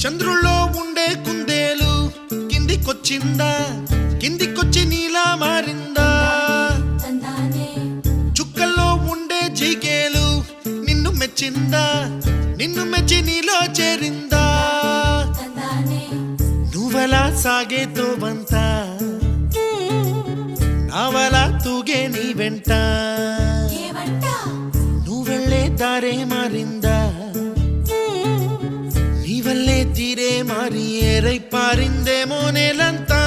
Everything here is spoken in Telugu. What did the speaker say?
చంద్రుల్లో ఉండే కుందేలు కిందికొచ్చిందా, కిందికొచ్చి నీలా మారిందా? చుక్కల్లో ఉండే జిగేలు నిన్ను మెచ్చిందా, నిన్ను మెచ్చి నీలో చేరిందా? నువ్వలా సాగే తోవంత నావలా తూగే నీ వెంట, నువ్వెళ్ళే దారే మారిందా, నీ వల్లే తీరే మారి ఏరై పారిందేమో నేలంతా.